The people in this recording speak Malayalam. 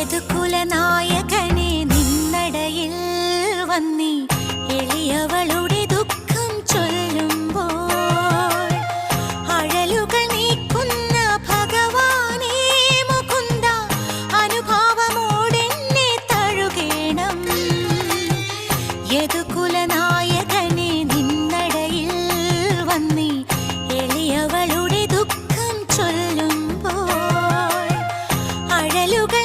യദുകുലനായകനെ നിന്നടയിൽ വന്നി എളിയവളുടെ ദുഃഖം ചൊല്ലുമ്പോൾ അഴലുകൾ നീക്കുന്ന ഭഗവാനേ മുകുന്ദ അനുഭാവമോടെന്നെ തഴുകേണം. യദുകുലനായകനെ നിന്നടയിൽ വന്നി എളിയവളുടെ ദുഃഖം ചൊല്ലുമ്പോൾ അഴലുകൾ